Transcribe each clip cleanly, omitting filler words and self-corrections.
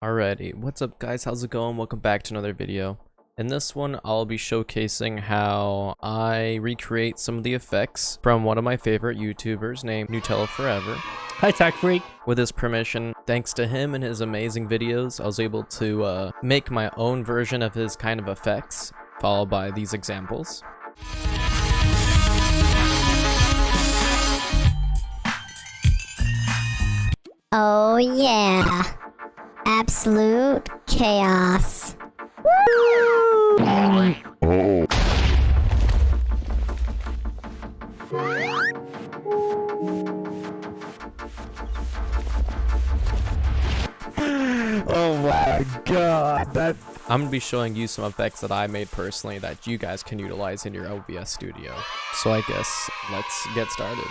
Alrighty, what's up guys, how's it going? Welcome back to another video. In this one, I'll be showcasing how I recreate some of the effects from one of my favorite YouTubers named Nutty Forever. Hi TechFreq. With his permission, thanks to him and his amazing videos, I was able to make my own version of his kind of effects, followed by these examples. Oh yeah. Absolute chaos. Woo! Oh my god, I'm gonna be showing you some effects that I made personally that you guys can utilize in your OBS studio. So I guess let's get started.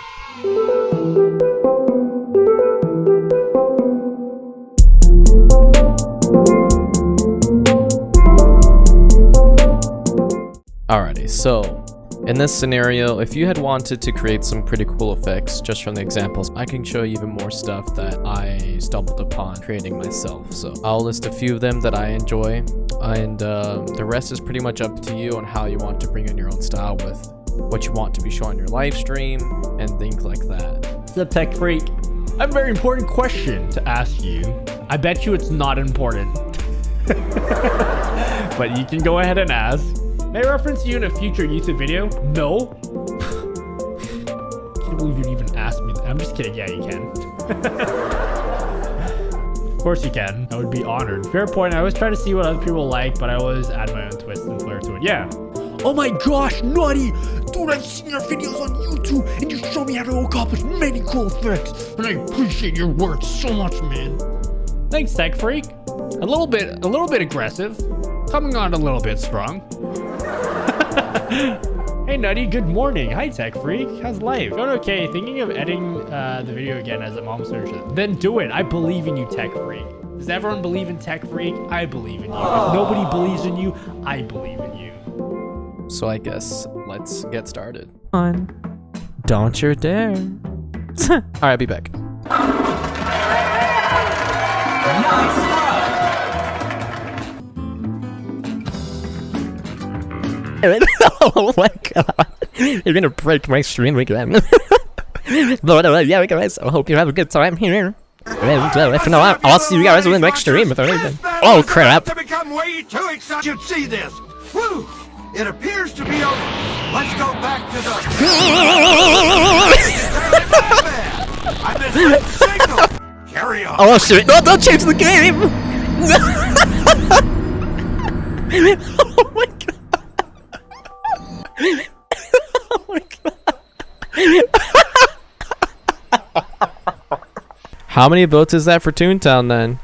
Alrighty, so in this scenario, if you had wanted to create some pretty cool effects just from the examples, I can show you even more stuff that I stumbled upon creating myself. So I'll list a few of them that I enjoy, and the rest is pretty much up to you on how you want to bring in your own style with what you want to be shown in your live stream and things like that. What's up TechFreq? I have a very important question to ask you. I bet you it's not important. But you can go ahead and ask. May I reference you in a future YouTube video? No. Can't believe you'd even ask me that. I'm just kidding. Yeah, you can. Of course you can. I would be honored. Fair point. I always try to see what other people like, but I always add my own twist and flair to it. Yeah. Oh my gosh, Nutty! Dude, I've seen your videos on YouTube, and you show me how to accomplish many cool effects, and I appreciate your work so much, man. Thanks, TechFreq. A little bit aggressive. Coming on a little bit strong. Hey Nutty, good morning. Hi TechFreq. How's life? Going okay. Thinking of editing the video again as a mom search. Then do it. I believe in you, TechFreq. Does everyone believe in TechFreq? I believe in you. If nobody believes in you, I believe in you. So I guess let's get started. Don't you dare. Alright, I'll be back. Oh my god, you're gonna break my stream again. But yeah, guys, I hope you have a good time here. If not, I'll see you guys in the next stream. Oh crap. To become way too excited. You should see this. Whew. It appears to be over. Let's go back to the... I missed that signal. Carry on. Oh shit, no, don't change the game. Oh my god. Oh my god. How many votes is that for Toontown then?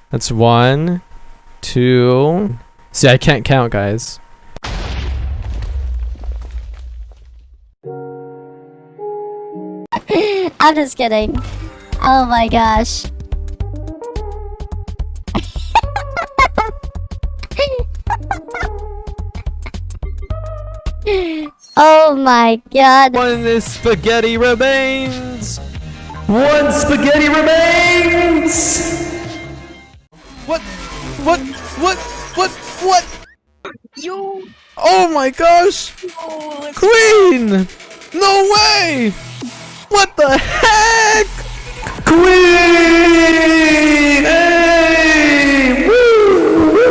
That's 1, 2. See, I can't count, guys. I'm just kidding. Oh my gosh. Oh my god. One spaghetti remains. One spaghetti remains. What? You. Oh my gosh! Oh, Queen! No way! What the heck? Queen! Hey! Woo! Woo!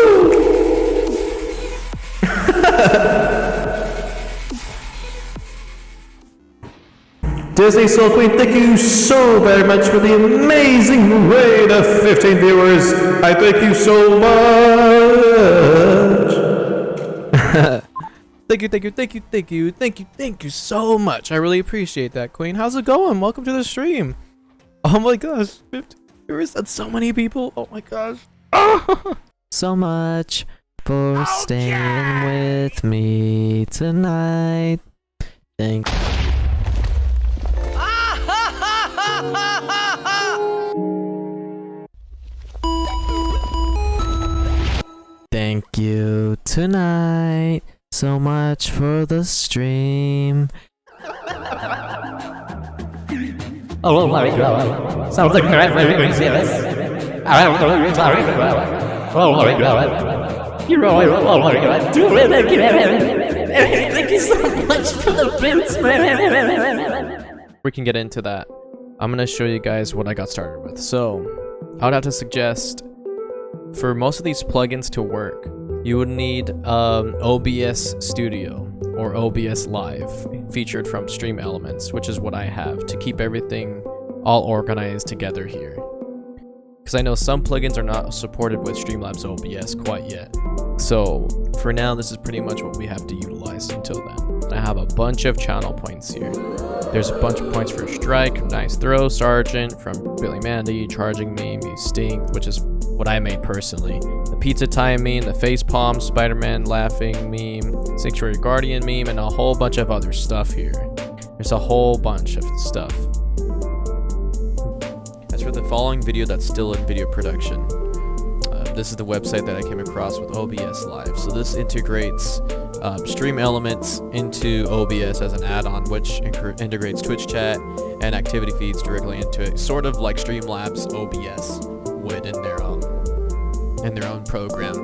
Disney Soul Queen, thank you so very much for the amazing raid of 15 viewers. I thank you so much. Thank you so much. I really appreciate that, Queen. How's it going? Welcome to the stream. Oh my gosh, 15 viewers. That's so many people. Oh my gosh. So much for staying with me tonight. Thank you tonight. So much for the stream. Oh my god. Sounds like Thank you so much for the bits, man. We can get into that. I'm gonna show you guys what I got started with. So I would have to suggest for most of these plugins to work, you would need OBS Studio or OBS Live featured from Stream Elements, which is what I have to keep everything all organized together here. Because I know some plugins are not supported with Streamlabs OBS quite yet. So for now, this is pretty much what we have to utilize until then. I have a bunch of channel points here. There's a bunch of points for Strike, Nice Throw, Sergeant, from Billy Mandy, Charging Meme, Stink, which is what I made personally. The Pizza Time meme, the Facepalm, Spider-Man Laughing meme, Sanctuary Guardian meme, and a whole bunch of other stuff here. There's a whole bunch of stuff. As for the following video that's still in video production, this is the website that I came across with OBS Live. So this integrates Stream Elements into OBS as an add-on, which integrates Twitch chat and activity feeds directly into it, sort of like Streamlabs OBS would in their own program.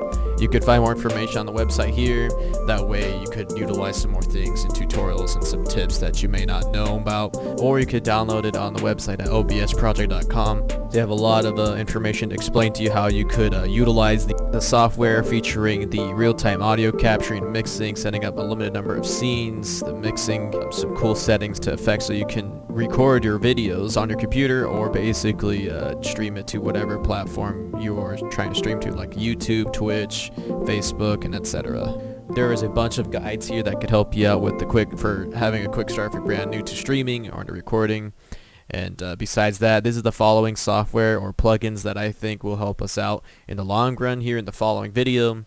You could find more information on the website here. That way you could utilize some more things and tutorials and some tips that you may not know about, or you could download it on the website at obsproject.com. They have a lot of information to explain to you how you could utilize the software featuring the real-time audio capturing, mixing, setting up a limited number of scenes, the mixing, some cool settings to effect so you can record your videos on your computer or basically stream it to whatever platform you are trying to stream to, like YouTube, Twitch, Facebook, and etc. There is a bunch of guides here that could help you out with having a quick start if you're brand new to streaming or to recording. And besides that, this is the following software or plugins that I think will help us out in the long run here in the following video.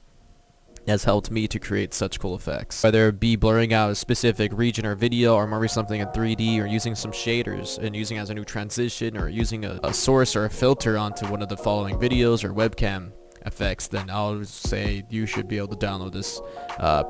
Has helped me to create such cool effects. Whether it be blurring out a specific region or video, or maybe something in 3D, or using some shaders and using as a new transition, or using a source or a filter onto one of the following videos or webcam effects, then I'll say you should be able to download this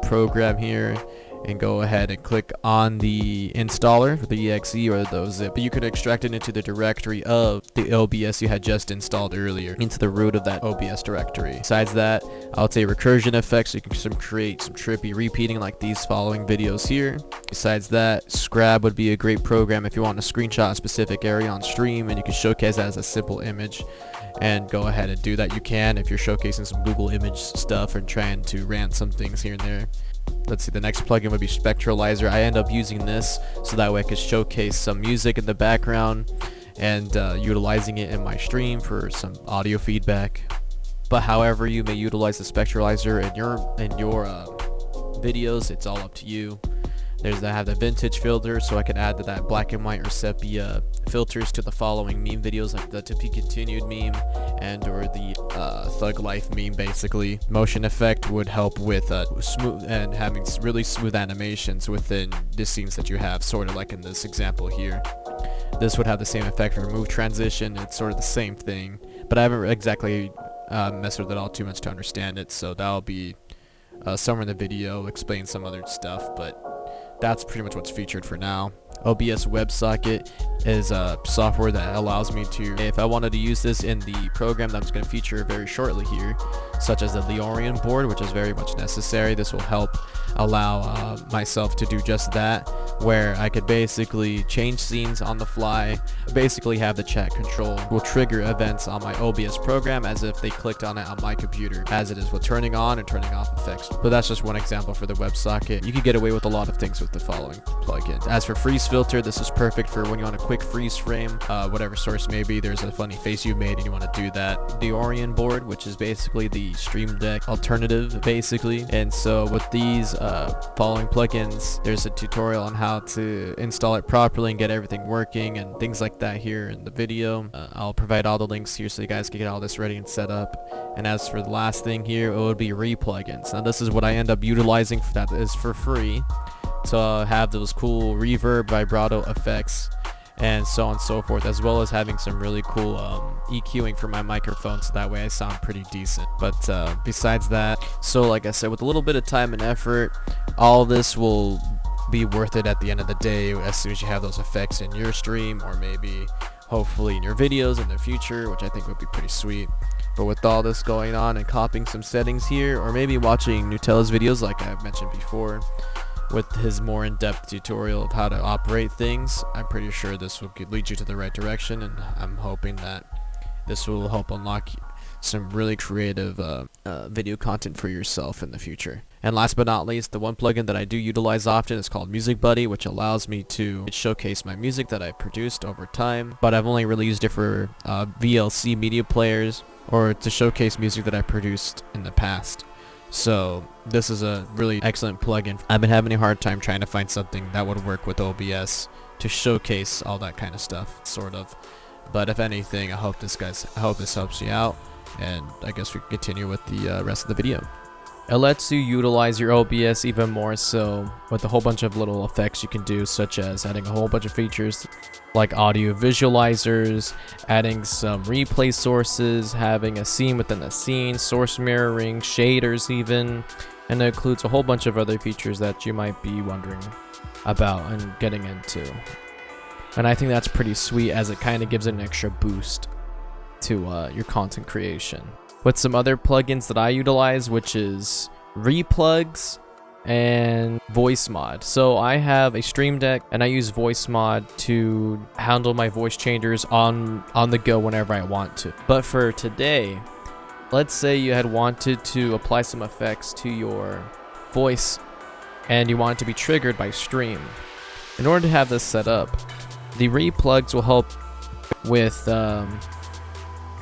program here and go ahead and click on the installer for the exe or the zip. But you could extract it into the directory of the OBS you had just installed earlier, into the root of that OBS directory. Besides that, I'll say recursion effects, so you can create some trippy repeating like these following videos here. Besides that, Scrab would be a great program if you want to screenshot a specific area on stream and you can showcase that as a simple image. And go ahead and do that. You can if you're showcasing some Google image stuff and trying to rant some things here and there. Let's see, the next plugin would be Spectralizer. I end up using this so that way I could showcase some music in the background and utilizing it in my stream for some audio feedback. But however you may utilize the Spectralizer in your videos, it's all up to you. I have the vintage filter, so I can add to that black and white or sepia filters to the following meme videos, like the To Be Continued meme and or the Thug Life meme. Basically, motion effect would help with smooth and having really smooth animations within the scenes that you have, sort of like in this example here. This would have the same effect for remove transition. It's sort of the same thing, but I haven't exactly messed with it all too much to understand it, so that'll be somewhere in the video explain some other stuff, but that's pretty much what's featured for now. OBS WebSocket is a software that allows me to, if I wanted to use this in the program that I'm going to feature very shortly here, such as the Lioranboard, which is very much necessary. This will help allow myself to do just that, where I could basically change scenes on the fly, basically have the chat control, will trigger events on my OBS program as if they clicked on it on my computer, as it is with turning on and turning off effects. But that's just one example for the WebSocket. You can get away with a lot of things with the following plugins. As for Freeze Filter, this is perfect for when you want a quick freeze frame, whatever source may be. There's a funny face you made and you want to do that. The Lioranboard, which is basically the Stream Deck alternative, basically. And so with these following plugins, there's a tutorial on how to install it properly and get everything working and things like that here in the video. I'll provide all the links here so you guys can get all this ready and set up. And as for the last thing here, it would be replugins. Now this is what I end up utilizing that is for free. To have those cool reverb, vibrato effects, and so on and so forth, as well as having some really cool EQing for my microphone, so that way I sound pretty decent. But besides that, so like I said, with a little bit of time and effort, all this will be worth it at the end of the day as soon as you have those effects in your stream, or maybe hopefully in your videos in the future, which I think would be pretty sweet. But with all this going on and copying some settings here, or maybe watching Nutella's videos like I've mentioned before, with his more in-depth tutorial of how to operate things, I'm pretty sure this will lead you to the right direction, and I'm hoping that this will help unlock some really creative video content for yourself in the future. And last but not least, the one plugin that I do utilize often is called Music Buddy, which allows me to showcase my music that I've produced over time, but I've only really used it for VLC media players or to showcase music that I produced in the past. So this is a really excellent plugin. I've been having a hard time trying to find something that would work with OBS to showcase all that kind of stuff, sort of. But if anything, I hope this helps you out, and I guess we can continue with the rest of the video. It lets you utilize your OBS even more so with a whole bunch of little effects you can do, such as adding a whole bunch of features like audio visualizers, adding some replay sources, having a scene within a scene, source mirroring, shaders even, and it includes a whole bunch of other features that you might be wondering about and getting into. And I think that's pretty sweet, as it kind of gives it an extra boost to your content creation. With some other plugins that I utilize, which is Replugs and Voice Mod. So I have a Stream Deck and I use Voice Mod to handle my voice changers on the go whenever I want to. But for today, let's say you had wanted to apply some effects to your voice and you want it to be triggered by stream. In order to have this set up, the Replugs will help with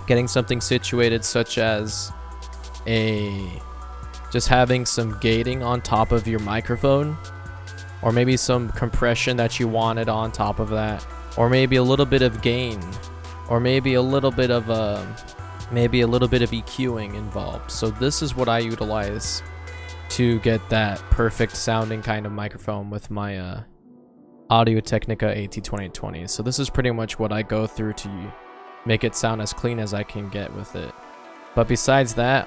getting something situated, such as just having some gating on top of your microphone, or maybe some compression that you wanted on top of that, or maybe a little bit of gain, or maybe a little bit of EQing involved. So this is what I utilize to get that perfect sounding kind of microphone with my Audio-Technica AT2020. So this is pretty much what I go through to make it sound as clean as I can get with it. But besides that,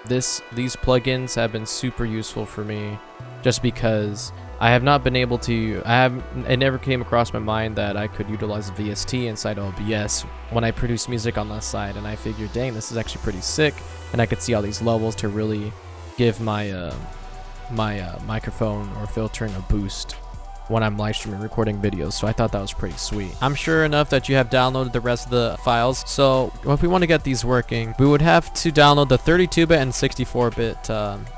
these plugins have been super useful for me, just because I have not been able to, it never came across my mind that I could utilize VST inside OBS when I produce music on that side, and I figured, dang, this is actually pretty sick, and I could see all these levels to really give my microphone or filtering a boost when I'm live streaming recording videos. So I thought that was pretty sweet. I'm sure enough that you have downloaded the rest of the files. So if we want to get these working, we would have to download the 32-bit and 64-bit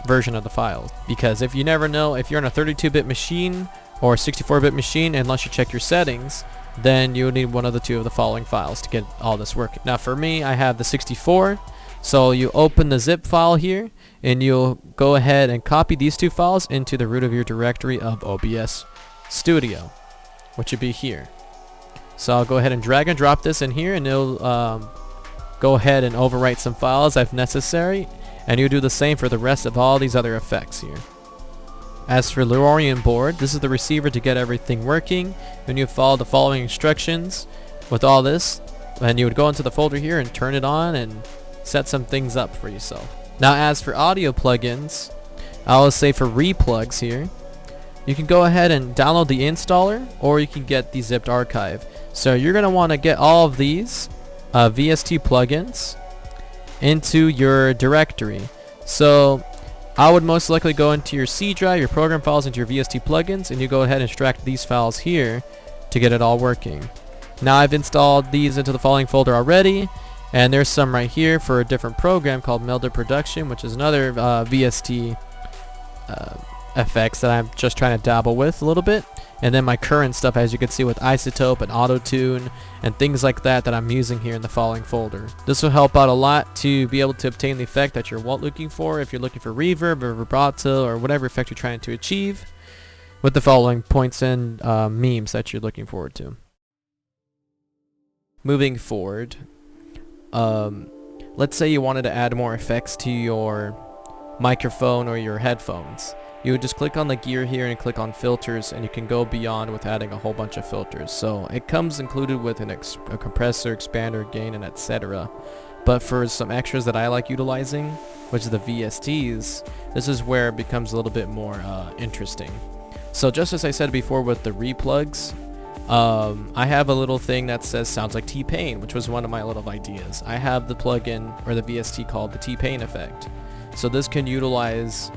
version of the files, because if you never know, if you're on a 32-bit machine or 64-bit machine, unless you check your settings, then you would need one of the two of the following files to get all this working. Now for me, I have the 64. So you open the zip file here, and you'll go ahead and copy these two files into the root of your directory of OBS Studio, which would be here. So I'll go ahead and drag and drop this in here, and it'll go ahead and overwrite some files if necessary, and you'll do the same for the rest of all these other effects here. As for Lioranboard, this is the receiver to get everything working, and you follow the following instructions with all this, and you would go into the folder here and turn it on and set some things up for yourself. Now as for audio plugins, I will say for Replugs here, you can go ahead and download the installer, or you can get the zipped archive. So you're going to want to get all of these VST plugins into your directory. So I would most likely go into your C drive, your program files, into your VST plugins, and you go ahead and extract these files here to get it all working. Now I've installed these into the following folder already, and there's some right here for a different program called Melder Production, which is another VST effects that I'm just trying to dabble with a little bit, and then my current stuff, as you can see, with Isotope and Auto-Tune and things like that I'm using here in the following folder. This will help out a lot to be able to obtain the effect that you're looking for, if you're looking for reverb or vibrato or whatever effect you're trying to achieve, with the following points and memes that you're looking forward to. Moving forward, let's say you wanted to add more effects to your microphone or your headphones. You would just click on the gear here and click on filters, and you can go beyond with adding a whole bunch of filters. So it comes included with a compressor, expander, gain, and etc. But for some extras that I like utilizing, which is the VSTs, this is where it becomes a little bit more interesting. So just as I said before with the Replugs, I have a little thing that says sounds like T-Pain, which was one of my little ideas. I have the plugin or the VST called the T-Pain effect. So this can utilize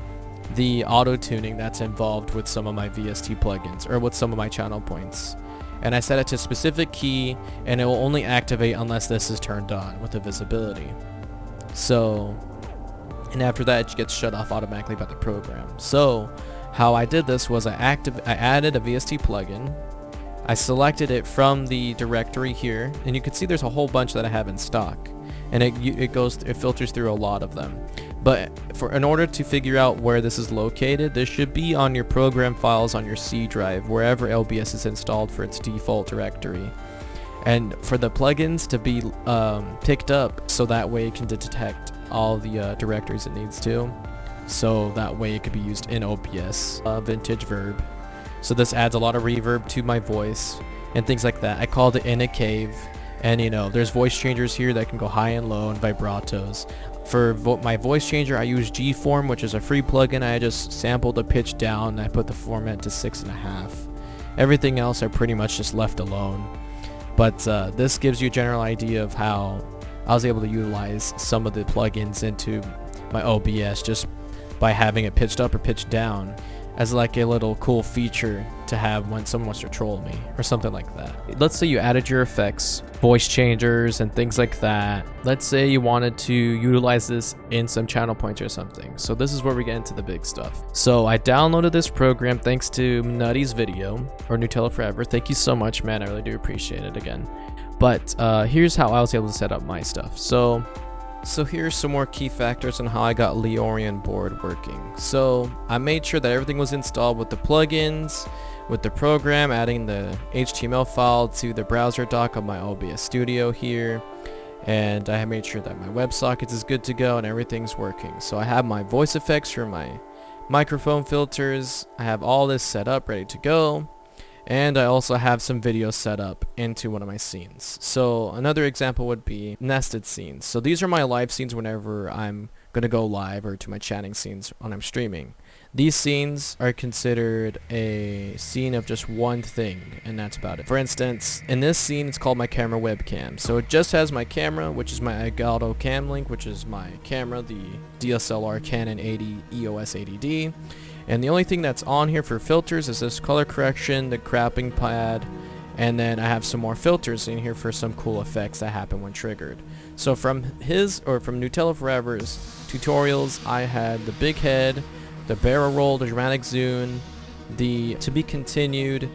the auto tuning that's involved with some of my VST plugins or with some of my channel points. And I set it to a specific key, and it will only activate unless this is turned on with the visibility. So, and after that it gets shut off automatically by the program. So how I did this was I added a VST plugin. I selected it from the directory here, and you can see there's a whole bunch that I have in stock, and it filters through a lot of them. But in order to figure out where this is located, this should be on your program files on your C drive, wherever OBS is installed for its default directory. And for the plugins to be picked up, so that way it can detect all the directories it needs to. So that way it could be used in OBS, vintage verb. So this adds a lot of reverb to my voice and things like that. I called it In a Cave, and you know, there's voice changers here that can go high and low and vibratos. For my voice changer, I use G-Form, which is a free plugin. I just sampled the pitch down and I put the format to 6.5. Everything else I pretty much just left alone. But this gives you a general idea of how I was able to utilize some of the plugins into my OBS just by having it pitched up or pitched down as like a little cool feature to have when someone wants to troll me or something like that. Let's say you added your effects, voice changers and things like that. Let's say you wanted to utilize this in some channel points or something. So this is where we get into the big stuff. So I downloaded this program thanks to Nutty's video, or Nutella Forever. Thank you so much, man. I really do appreciate it again. But here's how I was able to set up my stuff. So here's some more key factors on how I got Lioranboard working. So I made sure that everything was installed with the plugins, with the program, adding the HTML file to the browser dock of my OBS Studio here. And I have made sure that my WebSockets is good to go and everything's working. So I have my voice effects for my microphone filters. I have all this set up, ready to go. And I also have some videos set up into one of my scenes. So another example would be nested scenes. So these are my live scenes whenever I'm going to go live, or to my chatting scenes when I'm streaming. These scenes are considered a scene of just one thing, and that's about it. For instance, in this scene, it's called my camera webcam. So it just has my camera, which is my Elgato Cam Link, which is my camera, the DSLR Canon 80 EOS 80D. And the only thing that's on here for filters is this color correction, the cropping pad, and then I have some more filters in here for some cool effects that happen when triggered. So from Nutella Forever's tutorials, I had the big head, the barrel roll, the dramatic zoom, the to be continued,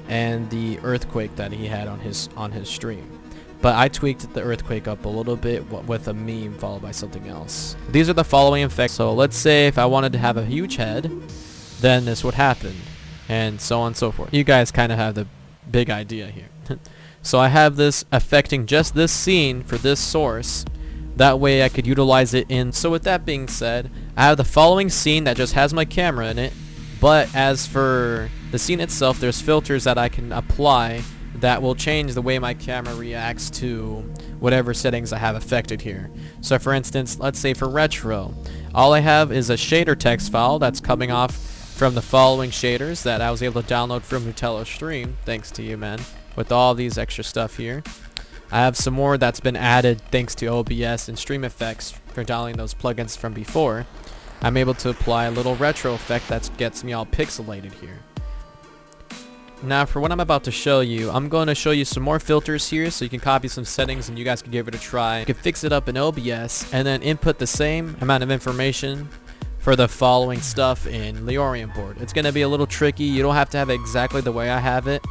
and the earthquake that he had on his stream. But I tweaked the earthquake up a little bit with a meme followed by something else. These are the following effects. So let's say if I wanted to have a huge head, then this would happen, and so on and so forth. You guys kind of have the big idea here. So I have this affecting just this scene for this source. That way I could utilize it in. So with that being said, I have the following scene that just has my camera in it. But as for the scene itself, there's filters that I can apply that will change the way my camera reacts to whatever settings I have affected here. So for instance, let's say for retro, all I have is a shader text file that's coming off from the following shaders that I was able to download from Nutella Stream, thanks to you, man, with all these extra stuff here. I have some more that's been added thanks to OBS and Stream Effects for downloading those plugins from before. I'm able to apply a little retro effect that gets me all pixelated here. Now for what I'm about to show you, I'm going to show you some more filters here so you can copy some settings and you guys can give it a try. You can fix it up in OBS and then input the same amount of information for the following stuff in Lioranboard. It's going to be a little tricky. You don't have to have it exactly the way I have it,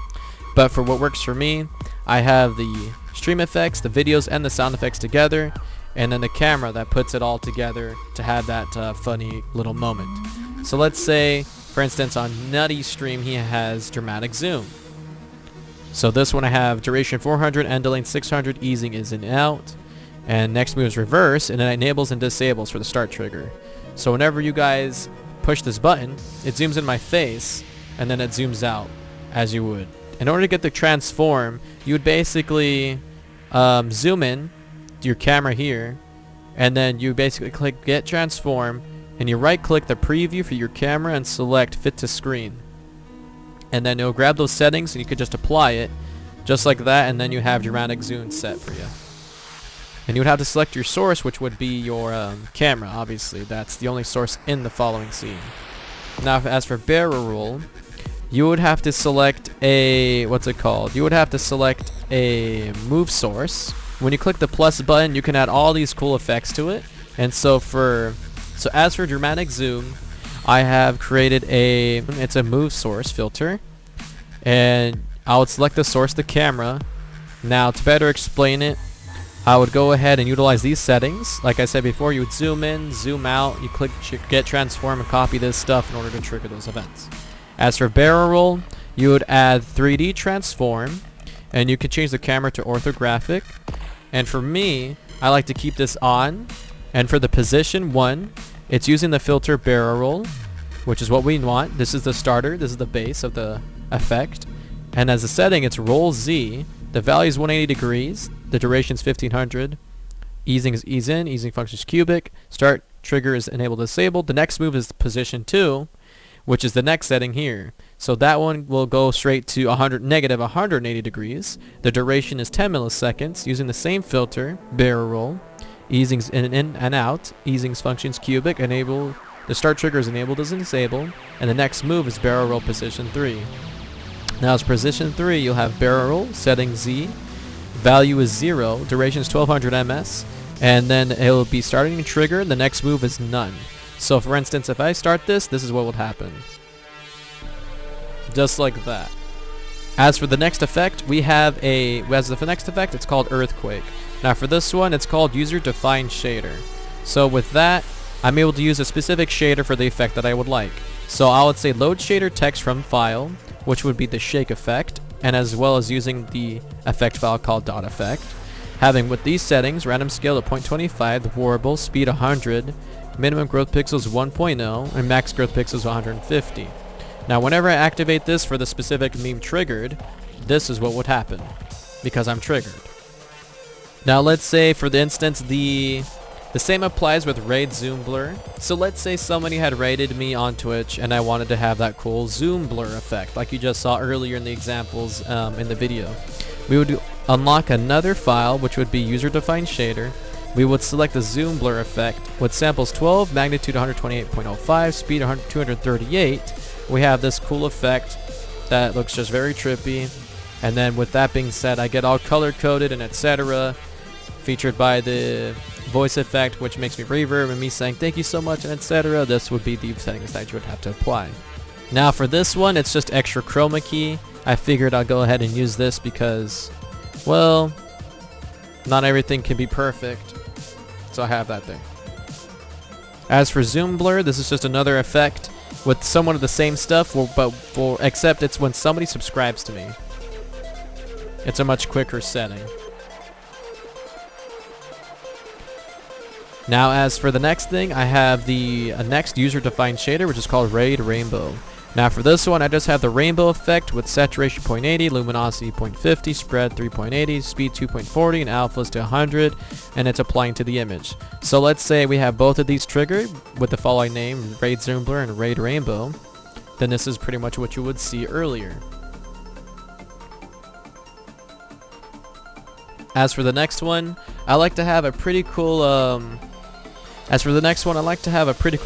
but for what works for me, I have the stream effects, the videos, and the sound effects together, and then the camera that puts it all together to have that funny little moment. So let's say, for instance, on Nutty's stream, he has dramatic zoom. So this one I have duration 400, end delay 600, easing is in and out, and next move is reverse, and it enables and disables for the start trigger. So whenever you guys push this button, it zooms in my face, and then it zooms out, as you would. In order to get the transform, you would basically zoom in your camera here, and then you basically click get transform, and you right click the preview for your camera and select fit to screen. and then it'll grab those settings and you could just apply it just like that, and then you have dramatic zoom set for you. And you would have to select your source, which would be your camera. Obviously that's the only source in the following scene. Now as for barrel roll, you would have to select a you would have to select a move source. When you click the plus button, you can add all these cool effects to it. And so as for dramatic zoom, I have created it's a move source filter, and I would select the source, the camera. Now to better explain it, I would go ahead and utilize these settings. Like I said before, you would zoom in, zoom out, you click get transform and copy this stuff in order to trigger those events. As for barrel roll, you would add 3D transform, and you can change the camera to orthographic. And for me, I like to keep this on. And for the position 1, it's using the filter barrel roll, which is what we want. This is the starter, this is the base of the effect. And as a setting, it's roll Z. The value is 180 degrees. The duration is 1500. Easing is ease in. Easing function is cubic. Start trigger is enabled disabled. The next move is position 2, which is the next setting here. So that one will go straight to negative 180 degrees. The duration is 10 milliseconds using the same filter, barrel roll. Easing's in and out. Easing's functions cubic. Enable. The start trigger is enabled as disabled. And the next move is barrel roll position 3. Now as position 3, you'll have barrel roll, setting Z. Value is 0. Duration is 1200 ms. And then it'll be starting to trigger. The next move is none. So for instance, if I start this is what would happen. Just like that. As for the next effect, it's called Earthquake. Now for this one, it's called User Defined Shader. So with that, I'm able to use a specific shader for the effect that I would like. So I would say load shader text from file, which would be the shake effect, and as well as using the effect file called dot effect. Having with these settings, random scale at 0.25, the warble, speed 100, minimum growth pixels 1.0, and max growth pixels 150. Now whenever I activate this for the specific meme triggered, this is what would happen, because I'm triggered. Now let's say for the instance the same applies with raid zoom blur. So let's say somebody had raided me on Twitch and I wanted to have that cool zoom blur effect like you just saw earlier in the examples in the video. We would unlock another file, which would be user defined shader. We would select the zoom blur effect with samples 12, magnitude 128.05, speed 238. We have this cool effect that looks just very trippy. And then with that being said, I get all color coded and etc. Featured by the voice effect, which makes me reverb and me saying thank you so much and etc. This would be the settings that you would have to apply. Now for this one, it's just extra chroma key. I figured I'll go ahead and use this because, well, not everything can be perfect. So I have that there. As for zoom blur, this is just another effect with somewhat of the same stuff, except it's when somebody subscribes to me. It's a much quicker setting. Now as for the next thing, I have the next user-defined shader, which is called Raid Rainbow. Now for this one, I just have the rainbow effect with saturation 0.80, luminosity 0.50, spread 3.80, speed 2.40, and alpha is to 100, and it's applying to the image. So let's say we have both of these triggered with the following name, Raid Zoom Blur and Raid Rainbow. Then this is pretty much what you would see earlier. As for the next one, I like to have a pretty cool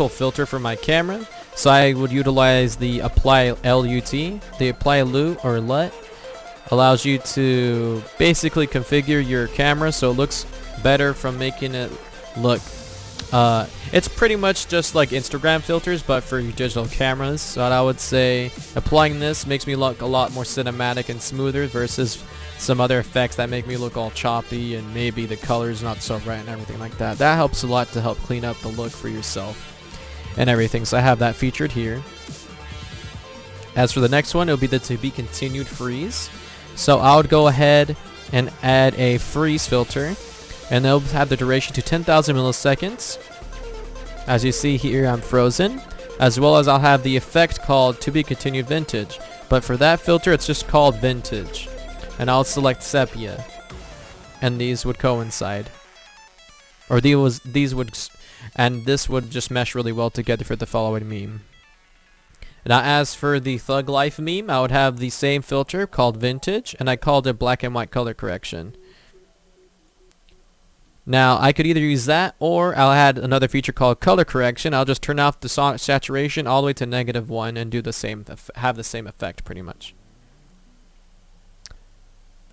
filter for my camera. So I would utilize the apply LUT. The apply LUT or LUT allows you to basically configure your camera so it looks better from making it look. It's pretty much just like Instagram filters, but for your digital cameras. So I would say applying this makes me look a lot more cinematic and smoother versus some other effects that make me look all choppy and maybe the color's not so bright and everything like that. That helps a lot to help clean up the look for yourself and everything. So I have that featured here. As for the next one, it'll be the to be continued freeze. So I would go ahead and add a freeze filter, and they'll have the duration to 10,000 milliseconds. As you see here, I'm frozen, as well as I'll have the effect called to be continued vintage. But for that filter, it's just called vintage. And I'll select sepia, and these would coincide, or these would, and this would just mesh really well together for the following meme. Now as for the Thug Life meme, I would have the same filter called Vintage, and I called it black and white color correction. Now I could either use that, or I'll add another feature called color correction. I'll just turn off the saturation all the way to -1 and do the same, have the same effect pretty much.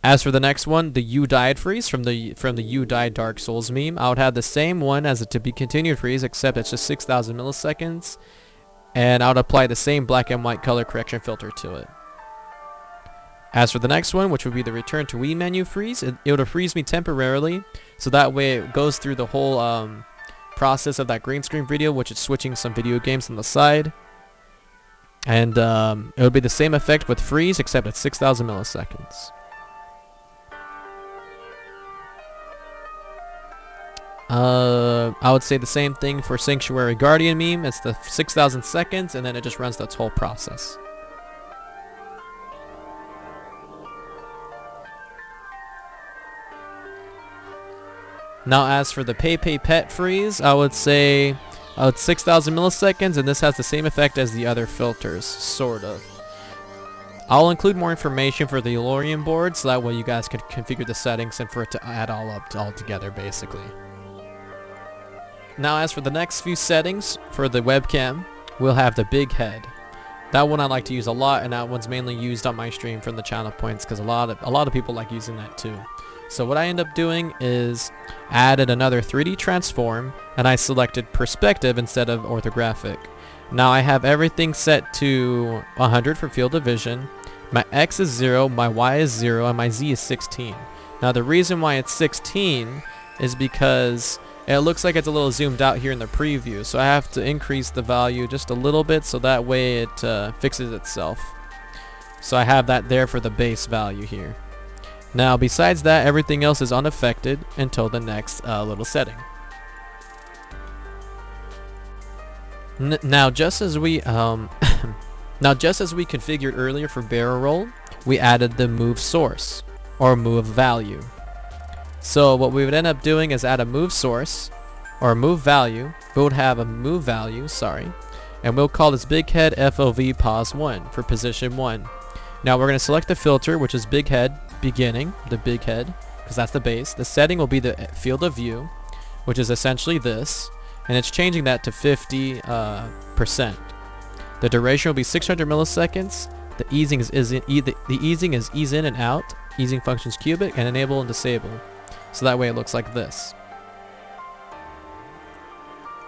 As for the next one, the You Died freeze from the You Died Dark Souls meme, I would have the same one as a to be continued freeze, except it's just 6,000 milliseconds, and I would apply the same black and white color correction filter to it. As for the next one, which would be the Return to Wii menu freeze, it would freeze me temporarily, so that way it goes through the whole process of that green screen video, which is switching some video games on the side. And it would be the same effect with freeze, except at 6,000 milliseconds. I would say the same thing for Sanctuary Guardian meme. It's the 6,000 seconds, and then it just runs that whole process. Now as for the Pay Pet freeze, I would say 6,000 milliseconds, and this has the same effect as the other filters, sort of. I'll include more information for the Lioranboard, so that way you guys can configure the settings and for it to add all together basically. Now as for the next few settings for the webcam, we'll have the big head. That one I like to use a lot, and that one's mainly used on my stream from the channel points because a lot of people like using that too. So what I end up doing is added another 3D transform, and I selected perspective instead of orthographic. Now I have everything set to 100 for field of vision. My X is 0, my Y is 0, and my Z is 16. Now the reason why it's 16 is because it looks like it's a little zoomed out here in the preview, so I have to increase the value just a little bit so that way it fixes itself. So I have that there for the base value here. Now besides that, everything else is unaffected until the next little setting. Now just as we configured earlier for barrel roll, we added the move source or move value. So what we would end up doing is add a move source or a move value. We would have a move value, and we'll call this big head FOV pause 1 for position 1. Now we're going to select the filter, which is big head beginning, the big head, because that's the base. The setting will be the field of view, which is essentially this, and it's changing that to 50%. The duration will be 600 milliseconds. The easing is ease in and out. Easing functions cubic, and enable and disable. So that way it looks like this.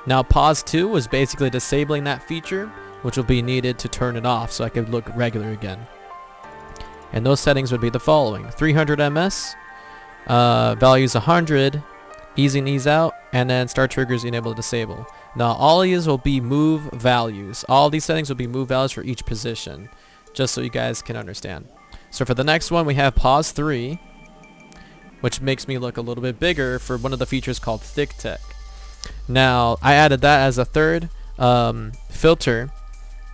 Now pause 2 was basically disabling that feature, which will be needed to turn it off so I could look regular again. And those settings would be the following: 300 ms, values 100, ease in, ease out, and then start triggers enable disable. Now all of these will be move values. All these settings will be move values for each position, just so you guys can understand. So for the next one, we have pause 3, which makes me look a little bit bigger for one of the features called Thick Tech. Now I added that as a third filter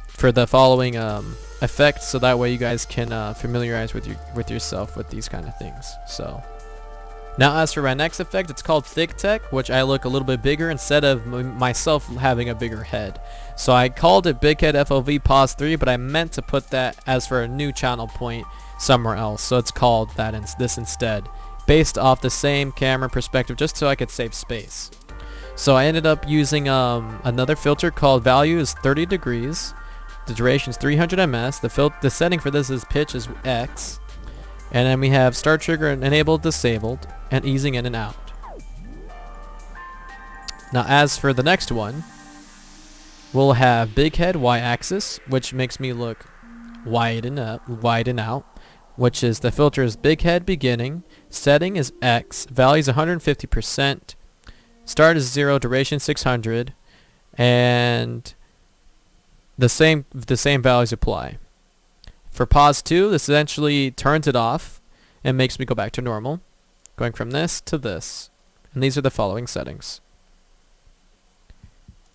for the following effects, so that way you guys can familiarize with yourself with these kind of things. So now as for my next effect, it's called Thick Tech, which I look a little bit bigger instead of myself having a bigger head. So I called it Big Head FOV pause 3, but I meant to put that as for a new channel point somewhere else, so it's called that this instead, based off the same camera perspective, just so I could save space. So I ended up using another filter called value is 30 degrees. The duration is 300 ms. The setting for this is pitch is X. And then we have start trigger enabled, disabled, and easing in and out. Now as for the next one, we'll have big head Y-axis, which makes me look wide and out, which is the filter is big head beginning, setting is X, value is 150%, start is 0, duration 600, and the same values apply. For pause 2, this essentially turns it off and makes me go back to normal, going from this to this. And these are the following settings.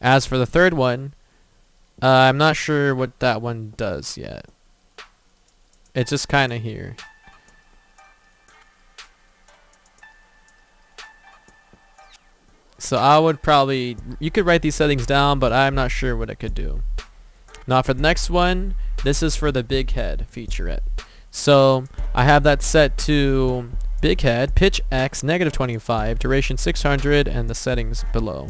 As for the third one, I'm not sure what that one does yet. It's just kind of here. So I would probably, you could write these settings down, but I'm not sure what it could do. Now for the next one, this is for the big head featurette. So I have that set to big head, pitch X, -25, duration 600, and the settings below.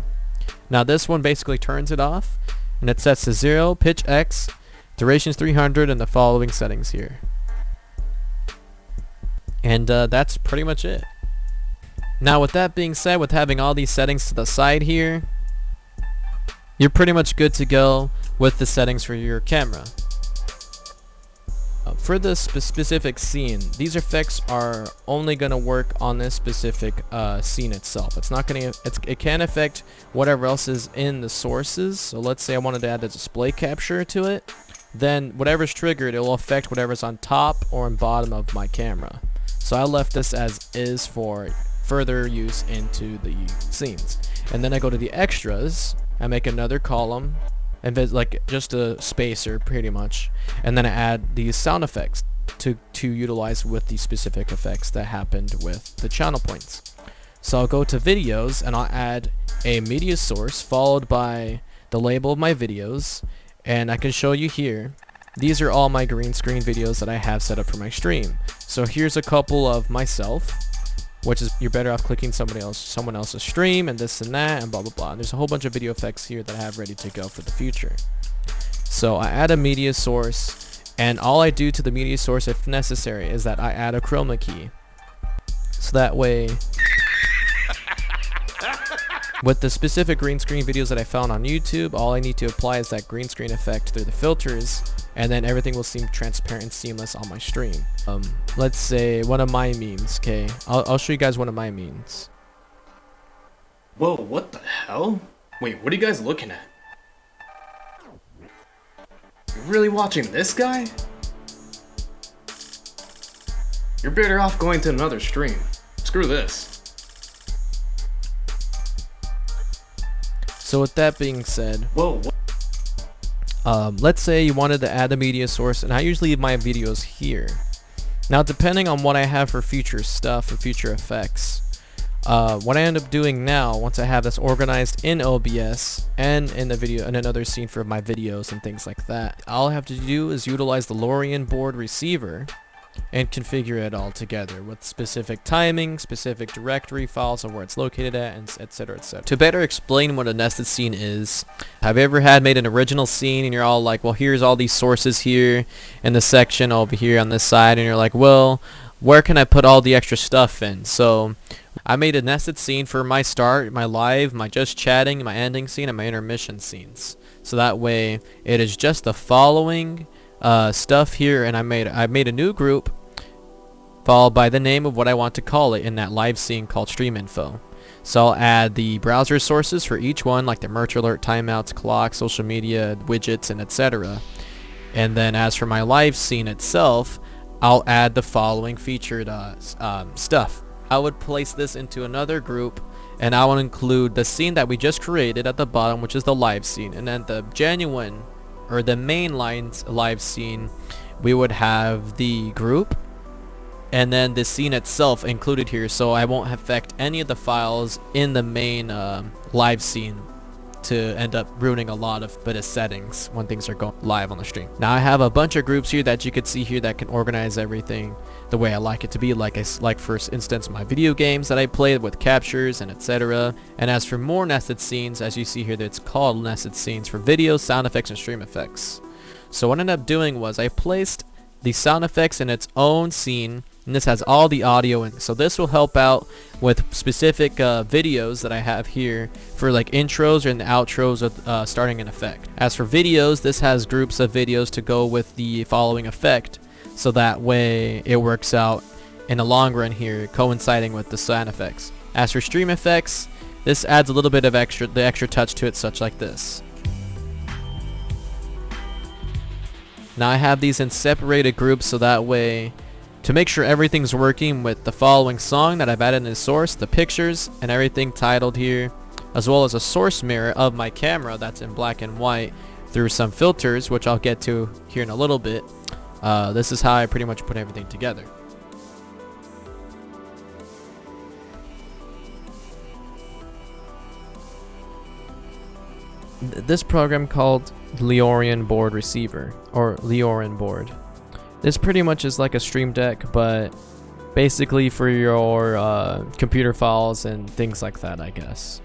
Now this one basically turns it off, and it sets to 0, pitch X, duration is 300, and the following settings here. And that's pretty much it. Now with that being said, with having all these settings to the side here, you're pretty much good to go with the settings for your camera. For the specific scene, these effects are only going to work on this specific scene itself. It's not going to, it can affect whatever else is in the sources. So let's say I wanted to add a display capture to it, then whatever's triggered, it will affect whatever's on top or on bottom of my camera. So I left this as is for further use into the scenes. And then I go to the extras, I make another column, and it's like just a spacer pretty much, and then I add these sound effects to utilize with the specific effects that happened with the channel points. So I'll go to videos and I'll add a media source followed by the label of my videos, and I can show you here, these are all my green screen videos that I have set up for my stream. So here's a couple of myself, which is you're better off clicking someone else's stream and this and that and blah blah blah. And there's a whole bunch of video effects here that I have ready to go for the future. So I add a media source, and all I do to the media source if necessary is that I add a chroma key. So that way, with the specific green screen videos that I found on YouTube, all I need to apply is that green screen effect through the filters, and then everything will seem transparent and seamless on my stream. Let's say one of my memes, okay? I'll show you guys one of my memes. Whoa, what the hell? Wait, what are you guys looking at? You're really watching this guy? You're better off going to another stream. Screw this. So with that being said, Whoa, let's say you wanted to add a media source, and I usually leave my videos here. Now depending on what I have for future stuff or future effects, what I end up doing now, once I have this organized in OBS and in the video and another scene for my videos and things like that, all I have to do is utilize the Lioranboard receiver and configure it all together with specific timing, specific directory files of where it's located at, and etc, etc. To better explain what a nested scene is, have you ever made an original scene and you're all like, well, here's all these sources here in the section over here on this side, and you're like, well, where can I put all the extra stuff in? So I made a nested scene for my start, my live, my just chatting, my ending scene, and my intermission scenes. So that way it is just the following stuff here, and I made a new group followed by the name of what I want to call it in that live scene called stream info. So I'll add the browser sources for each one, like the merch alert, timeouts, clock, social media, widgets, and etc. And then as for my live scene itself, I'll add the following featured stuff. I would place this into another group, and I will include the scene that we just created at the bottom, which is the live scene, and then the genuine or the mainline live scene, we would have the group and then the scene itself included here, so I won't affect any of the files in the main live scene to end up ruining a lot of bit of settings when things are going live on the stream. Now I have a bunch of groups here that you could see here that can organize everything the way I like it to be, like for instance my video games that I played with captures and etc. And as for more nested scenes, as you see here, that's called nested scenes for video, sound effects, and stream effects. So what I ended up doing was I placed the sound effects in its own scene, and this has all the audio in. So this will help out with specific videos that I have here for like intros and outros with starting an effect. As for videos, this has groups of videos to go with the following effect, so that way it works out in the long run here, coinciding with the sound effects. As for stream effects, this adds a little bit of the extra touch to it, such like this. Now I have these in separated groups, so that way to make sure everything's working with the following song that I've added in the source, the pictures and everything titled here, as well as a source mirror of my camera that's in black and white through some filters, which I'll get to here in a little bit. This is how I pretty much put everything together. this program called Lioranboard Receiver, or Lioranboard. This pretty much is like a Stream Deck, but basically for your computer files and things like that, I guess.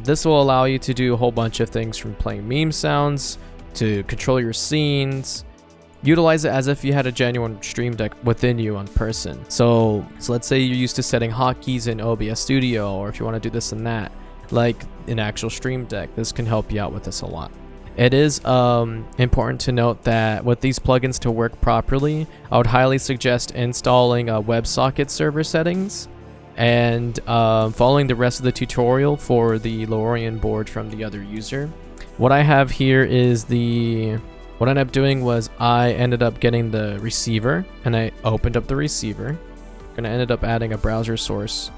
This will allow you to do a whole bunch of things, from playing meme sounds to control your scenes. Utilize it as if you had a genuine Stream Deck within you on person. So let's say you're used to setting hotkeys in OBS Studio, or if you want to do this and that, like an actual Stream Deck, this can help you out with this a lot. It is important to note that with these plugins to work properly, I would highly suggest installing WebSocket server settings and following the rest of the tutorial for the Lioranboard from the other user. What I have here is what I ended up doing was I ended up getting the receiver, and I opened up the receiver, and I ended up adding a browser source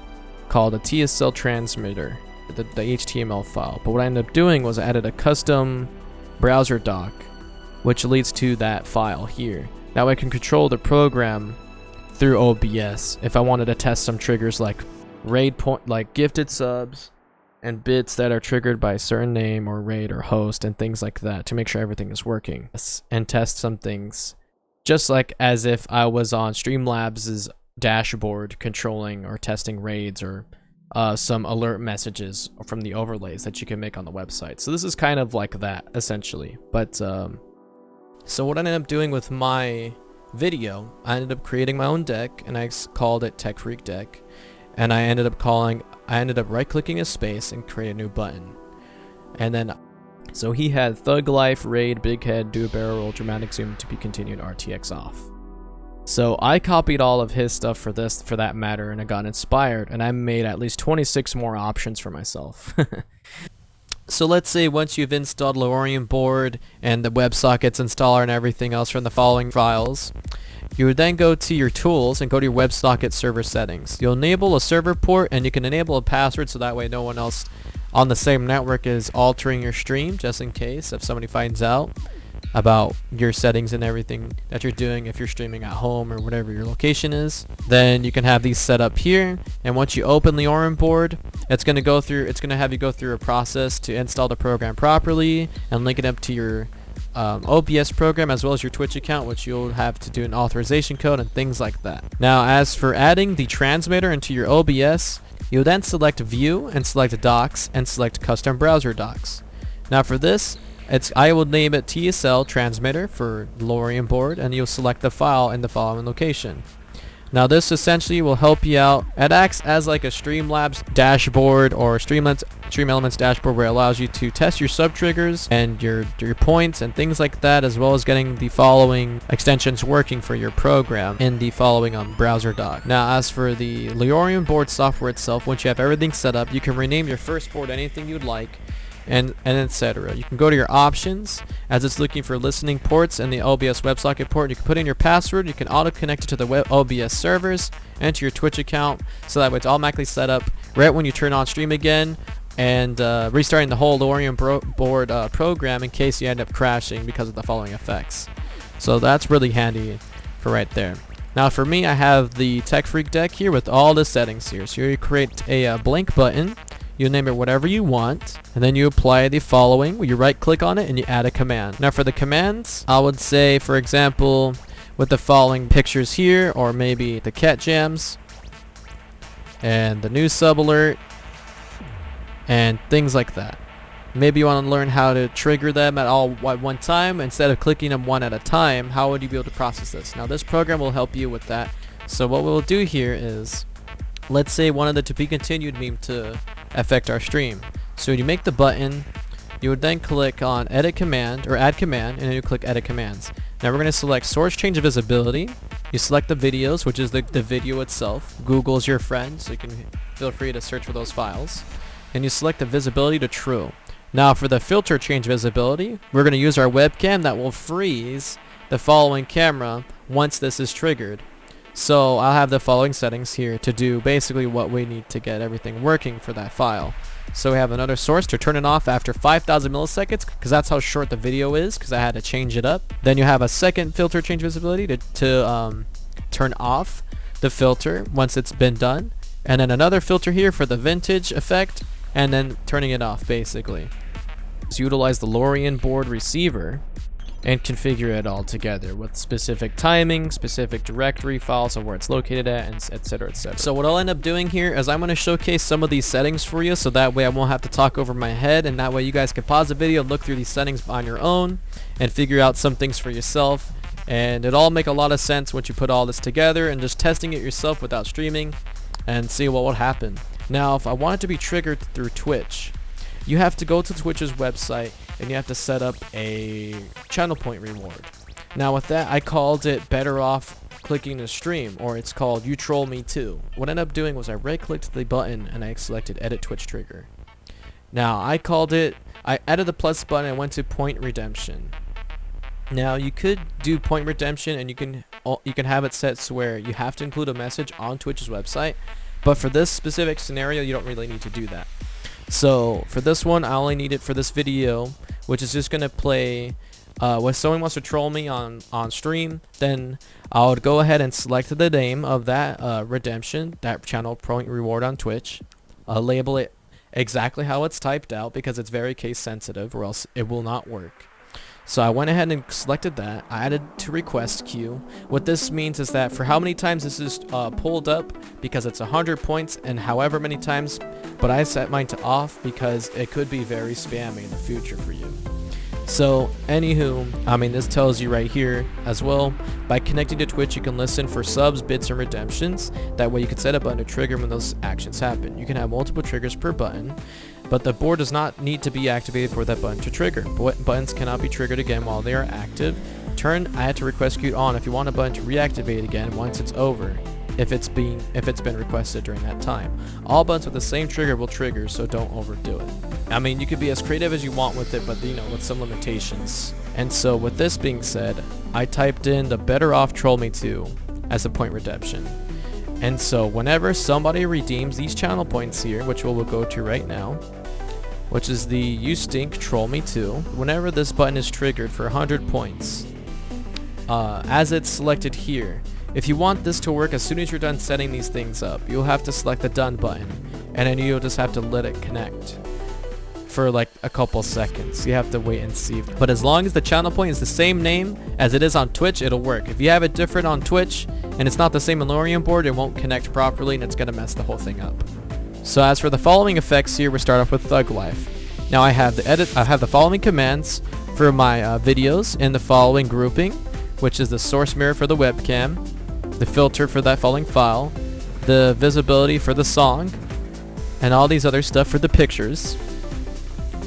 called a TSL transmitter, the HTML file. But what I ended up doing was I added a custom browser doc, which leads to that file here. Now I can control the program through OBS if I wanted to test some triggers like raid point, like gifted subs and bits that are triggered by a certain name or raid or host and things like that, to make sure everything is working, and test some things just like as if I was on Streamlabs' dashboard controlling or testing raids or some alert messages from the overlays that you can make on the website. So this is kind of like that essentially. But so what I ended up doing with my video, I ended up creating my own deck, and I called it TechFreq deck, and I ended up right clicking a space and create a new button. And then so he had Thug Life, Raid, Big Head, Do a Barrel Roll, Dramatic Zoom, To Be Continued, RTX off. So I copied all of his stuff for that matter, and I got inspired, and I made at least 26 more options for myself. So let's say once you've installed Lioranboard and the WebSockets installer and everything else from the following files, you would then go to your tools and go to your WebSocket server settings. You'll enable a server port, and you can enable a password so that way no one else on the same network is altering your stream, just in case if somebody finds out about your settings and everything that you're doing, if you're streaming at home or whatever your location is. Then you can have these set up here, and once you open Lioranboard, it's going to have you go through a process to install the program properly and link it up to your OBS program as well as your Twitch account, which you'll have to do an authorization code and things like that. Now, as for adding the transmitter into your OBS, you'll then select View and select Docs and select Custom Browser Docs. Now for this, I will name it TSL transmitter for Lioranboard, and you'll select the file in the following location. Now this essentially will help you out. It acts as like a Streamlabs dashboard or Stream Elements dashboard, where it allows you to test your sub triggers and your points and things like that, as well as getting the following extensions working for your program in the following browser doc. Now as for the Lioranboard software itself, once you have everything set up, you can rename your first board anything you'd like, and etc. You can go to your options as it's looking for listening ports and the OBS WebSocket port. You can put in your password. You can auto connect it to the OBS servers and to your Twitch account, so that way it's automatically set up right when you turn on stream again, and restarting the whole Lioranboard program in case you end up crashing because of the following effects. So that's really handy for right there. Now for me, I have the TechFreq deck here with all the settings here. So you create a blank button. You name it whatever you want, and then you apply the following. You right click on it and you add a command. Now for the commands, I would say, for example, with the following pictures here, or maybe the cat jams and the new sub alert and things like that. Maybe you want to learn how to trigger them at one time instead of clicking them one at a time. How would you be able to process this? Now this program will help you with that. So what we'll do here is, let's say one of the To Be Continued meme to affect our stream. So you make the button, you would then click on edit command or add command, and then you click edit commands. Now we're going to select source change visibility. You select the videos, which is the video itself. Google's your friend, so you can feel free to search for those files. And you select the visibility to true. Now for the filter change visibility, we're going to use our webcam that will freeze the following camera once this is triggered. So I'll have the following settings here to do basically what we need to get everything working for that file. So we have another source to turn it off after 5,000 milliseconds, because that's how short the video is, because I had to change it up. Then you have a second filter change visibility to turn off the filter once it's been done. And then another filter here for the vintage effect, and then turning it off basically. is utilize the Lioranboard receiver and configure it all together with specific timing, specific directory files of where it's located at, and etc, etc. So what I'll end up doing here is I'm going to showcase some of these settings for you, so that way I won't have to talk over my head, and that way you guys can pause the video, look through these settings on your own, and figure out some things for yourself. And it all make a lot of sense once you put all this together and just testing it yourself without streaming and see what would happen. Now, if I want it to be triggered through Twitch, you have to go to Twitch's website and you have to set up a channel point reward. Now with that, I called it better off clicking to stream, or it's called You Troll Me Too. What I ended up doing was I right clicked the button and I selected edit Twitch trigger. Now I added the plus button and went to point redemption. Now you could do point redemption and you can have it set to where you have to include a message on Twitch's website, but for this specific scenario you don't really need to do that. So for this one, I only need it for this video, which is just gonna play when someone wants to troll me on stream. Then I would go ahead and select the name of that redemption, that channel point reward on Twitch, label it exactly how it's typed out because it's very case sensitive, or else it will not work. So I went ahead and selected that. I added to request queue. What this means is that for how many times this is pulled up, because it's 100 points and however many times, but I set mine to off because it could be very spammy in the future for you. So anywho, I mean, this tells you right here as well, by connecting to Twitch you can listen for subs, bits, and redemptions. That way you can set a button to trigger when those actions happen. You can have multiple triggers per button, but the board does not need to be activated for that button to trigger. Buttons cannot be triggered again while they are active. I had to request queue on if you want a button to reactivate again once it's over, if it's been requested during that time. All buttons with the same trigger will trigger, so don't overdo it. I mean, you could be as creative as you want with it, but you know, with some limitations. And so with this being said, I typed in the better off troll me too as a point redemption. And so whenever somebody redeems these channel points here, which we'll go to right now, which is the You Stink Troll Me Too, whenever this button is triggered for 100 points, as it's selected here, if you want this to work as soon as you're done setting these things up, you'll have to select the done button, and then you'll just have to let it connect for like a couple seconds. You have to wait and see. But as long as the channel point is the same name as it is on Twitch, it'll work. If you have it different on Twitch and it's not the same in Lioranboard, it won't connect properly and it's gonna mess the whole thing up. So as for the following effects here, we start off with Thug Life. Now I have the following commands for my videos in the following grouping, which is the source mirror for the webcam, the filter for that following file, the visibility for the song, and all these other stuff for the pictures.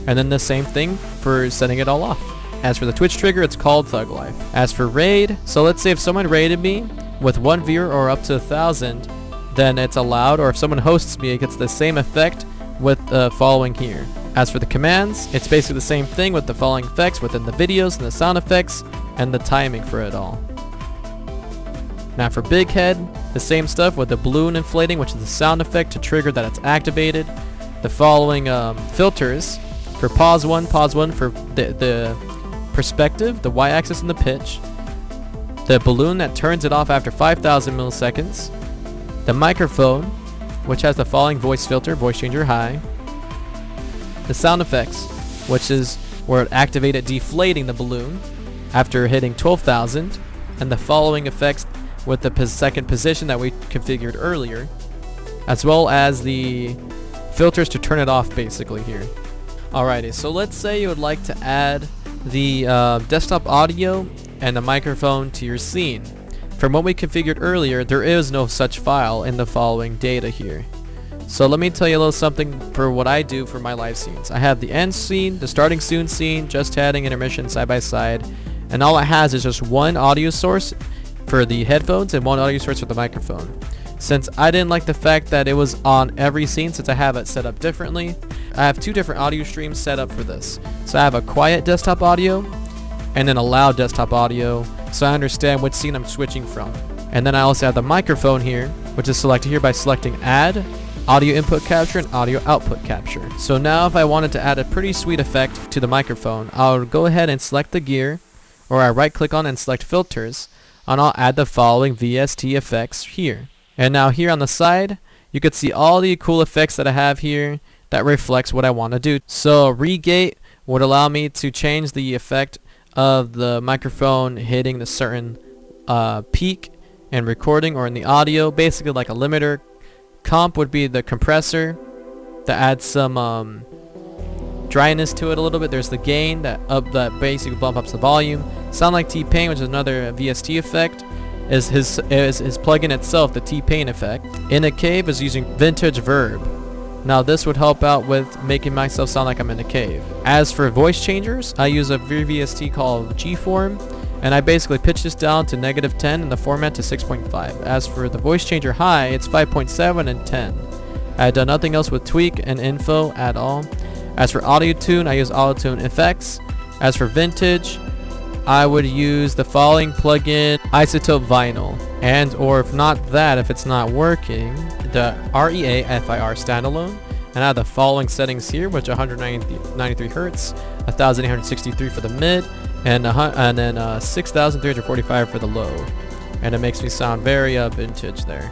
And then the same thing for setting it all off. As for the Twitch trigger, it's called Thug Life. As for raid, so let's say if someone raided me with 1 viewer or up to 1,000, then it's allowed, or if someone hosts me, it gets the same effect with the following here. As for the commands, it's basically the same thing with the following effects within the videos and the sound effects and the timing for it all. Now for Big Head, the same stuff with the balloon inflating, which is the sound effect to trigger that it's activated. The following filters for pause one for the perspective, the y-axis and the pitch. The balloon that turns it off after 5,000 milliseconds. The microphone, which has the following voice filter, voice changer high. The sound effects, which is where it activated deflating the balloon after hitting 12,000. And the following effects with the second position that we configured earlier, as well as the filters to turn it off basically here. Alrighty, so let's say you would like to add the desktop audio and the microphone to your scene. From what we configured earlier, there is no such file in the following data here. So let me tell you a little something for what I do for my live scenes. I have the end scene, the starting soon scene, just chatting, intermission, side by side, and all it has is just one audio source for the headphones and one audio source for the microphone. Since I didn't like the fact that it was on every scene, since I have it set up differently, I have 2 different audio streams set up for this. So I have a quiet desktop audio and then a loud desktop audio, so I understand which scene I'm switching from. And then I also have the microphone here, which is selected here by selecting Add, Audio Input Capture, and Audio Output Capture. So now if I wanted to add a pretty sweet effect to the microphone, I'll go ahead and select the gear, or I right click on and select Filters, and I'll add the following VST effects here. And now here on the side, you can see all the cool effects that I have here that reflects what I want to do. So regate would allow me to change the effect of the microphone hitting the certain peak and recording or in the audio, basically like a limiter. Comp would be the compressor that adds some dryness to it a little bit. There's the gain that basically bump up the volume. Sound like T-Pain, which is another VST effect, is his plugin itself, the T-Pain effect. In a cave is using vintage verb. Now this would help out with making myself sound like I'm in a cave. As for voice changers, I use a VST called G-Form, and I basically pitch this down to -10 and the format to 6.5. As for the voice changer high, it's 5.7 and 10. I've done nothing else with tweak and info at all. As for audio tune, I use auto tune effects. As for vintage, I would use the following plugin: Isotope Vinyl, and or if not that, if it's not working, the REAFIR standalone. And I have the following settings here, which 193 hertz, 1863 for the mid, and then 6345 for the low, and it makes me sound very vintage there.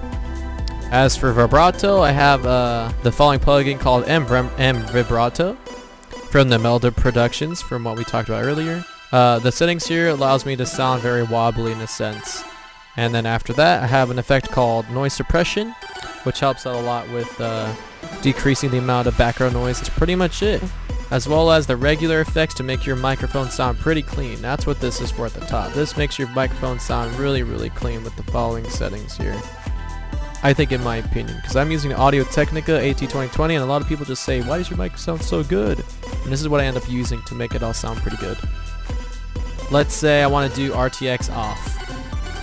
As for vibrato, I have the following plugin called M Vibrato from the Melda Productions, from what we talked about earlier. The settings here allows me to sound very wobbly in a sense. And then after that, I have an effect called noise suppression, which helps out a lot with decreasing the amount of background noise. That's pretty much it. As well as the regular effects to make your microphone sound pretty clean. That's what this is for at the top. This makes your microphone sound really, really clean with the following settings here. I think, in my opinion, because I'm using Audio Technica AT2020, and a lot of people just say, why does your mic sound so good? And this is what I end up using to make it all sound pretty good. Let's say I want to do RTX off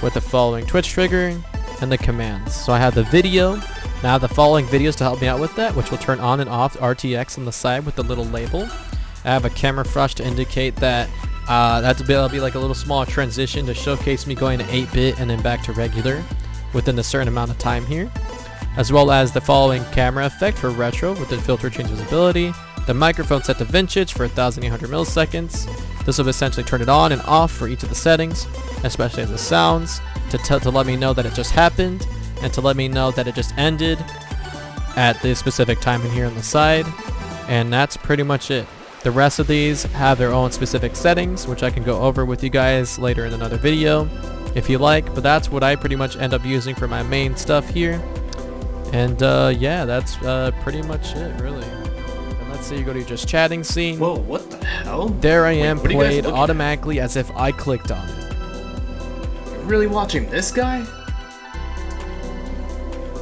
with the following Twitch trigger and the commands. So I have the video. Now I have the following videos to help me out with that, which will turn on and off RTX on the side with the little label. I have a camera flash to indicate that that'll be like a little small transition to showcase me going to 8-bit and then back to regular within a certain amount of time here. As well as the following camera effect for retro with the filter change visibility. The microphone set to vintage for 1800 milliseconds. This will essentially turn it on and off for each of the settings, especially as it sounds, to let me know that it just happened, and to let me know that it just ended at the specific time in here on the side. And that's pretty much it. The rest of these have their own specific settings, which I can go over with you guys later in another video if you like, but that's what I pretty much end up using for my main stuff here. And yeah, that's pretty much it, really. And let's say you go to your just chatting scene. Whoa, what the hell? There I am, what are you guys played looking automatically as if I clicked on it. You're really watching this guy?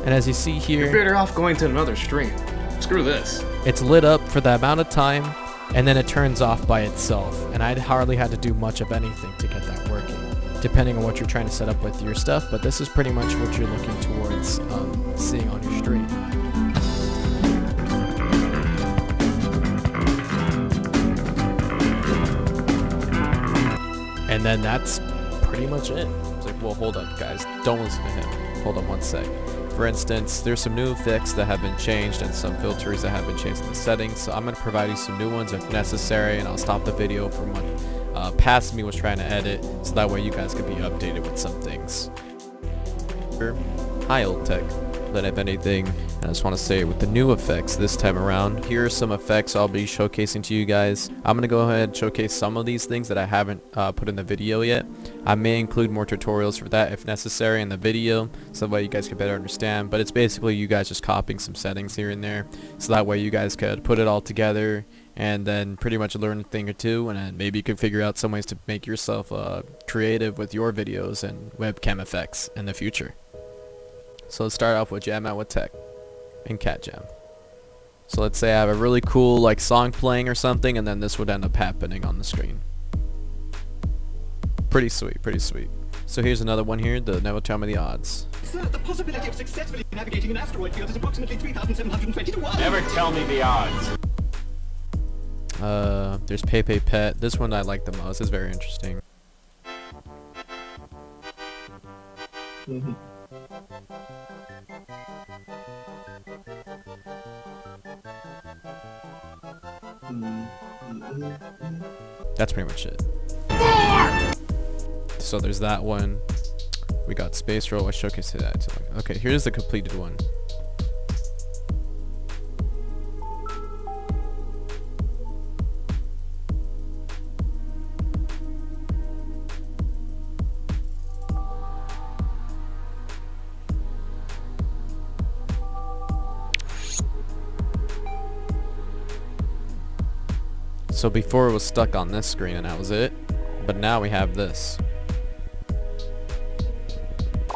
And as you see You're here, better off going to another stream. Screw this. it's lit up for the amount of time, and then it turns off by itself. And I hardly had to do much of anything to get that working, depending on what you're trying to set up with your stuff. But this is pretty much what you're looking towards seeing on your stream. And then that's pretty much it. It's like, well, hold up, guys. Don't listen to him. Hold on one sec. For instance, there's some new effects that have been changed and some filters that have been changed in the settings. So I'm going to provide you some new ones if necessary, and I'll stop the video from what past me was trying to edit, so that way you guys can be updated with some things. Hi, Old Tech. Then if anything, I just want to say with the new effects this time around, here are some effects I'll be showcasing to you guys. I'm going to go ahead and showcase some of these things that I haven't put in the video yet. I may include more tutorials for that if necessary in the video, so that way you guys can better understand. But it's basically you guys just copying some settings here and there, so that way you guys could put it all together and then pretty much learn a thing or two, and then maybe you can figure out some ways to make yourself creative with your videos and webcam effects in the future. So let's start off with Jam Out with Tech and Cat Jam. So let's say I have a really cool like song playing or something, and then this would end up happening on the screen. Pretty sweet, pretty sweet. So here's another one here, the Never Tell Me the Odds. Sir, the possibility of successfully navigating an asteroid field is approximately 3,720 to 1. Never tell me the odds. There's Pepe Pet. This one I like the most. It's very interesting. That's pretty much it. So there's that one. We got Space Roll. I showcased that. Okay, here's the completed one. So before it was stuck on this screen and that was it, but now we have this.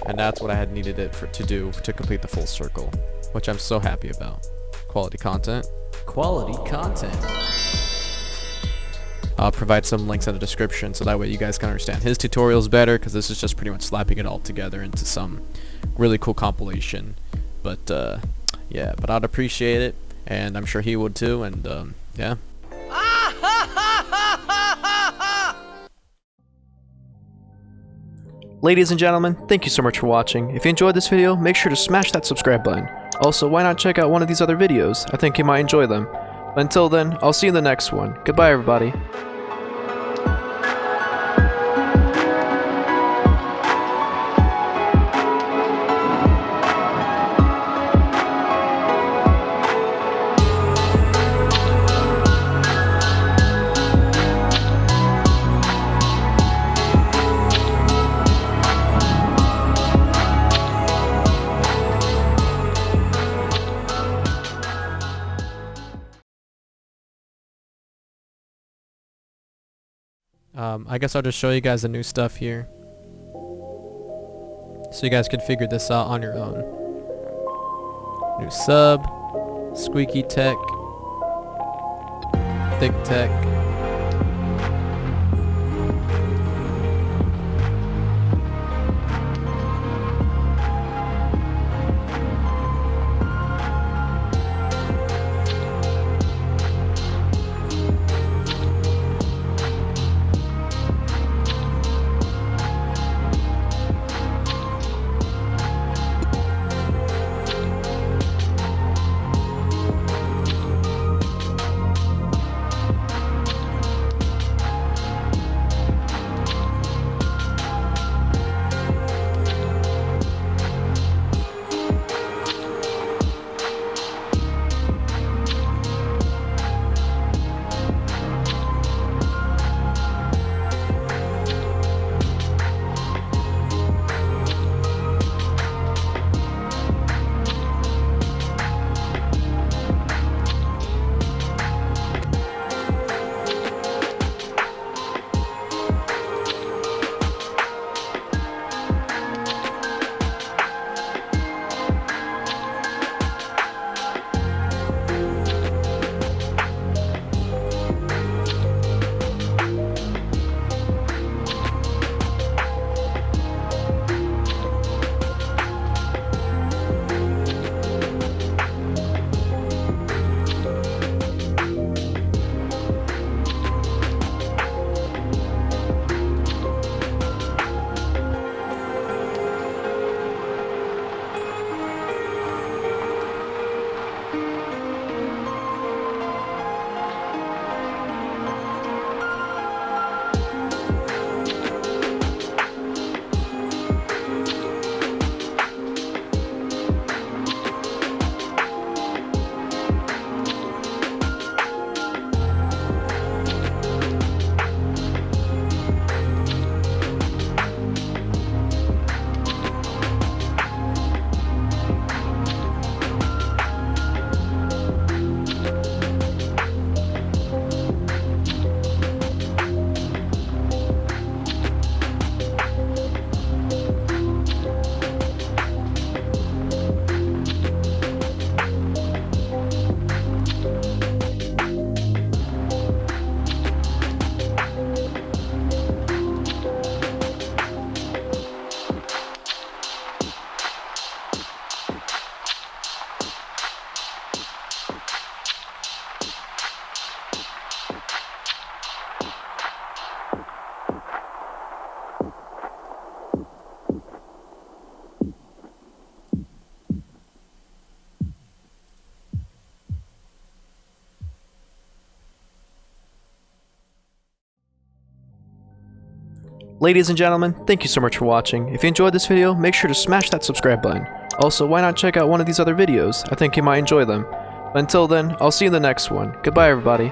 And that's what I had needed it to do to complete the full circle, which I'm so happy about. Quality content. Quality content. I'll provide some links in the description so that way you guys can understand his tutorials better, because this is just pretty much slapping it all together into some really cool compilation. But yeah, but I'd appreciate it, and I'm sure he would too, and yeah. Ladies and gentlemen, thank you so much for watching. If you enjoyed this video, make sure to smash that subscribe button. Also, why not check out one of these other videos? I think you might enjoy them. But until then, I'll see you in the next one. Goodbye, everybody. I guess I'll just show you guys the new stuff here, so you guys can figure this out on your own. New sub, squeaky tech, thick tech. Ladies and gentlemen, thank you so much for watching. If you enjoyed this video, make sure to smash that subscribe button. Also, why not check out one of these other videos? I think you might enjoy them. But until then, I'll see you in the next one. Goodbye, everybody.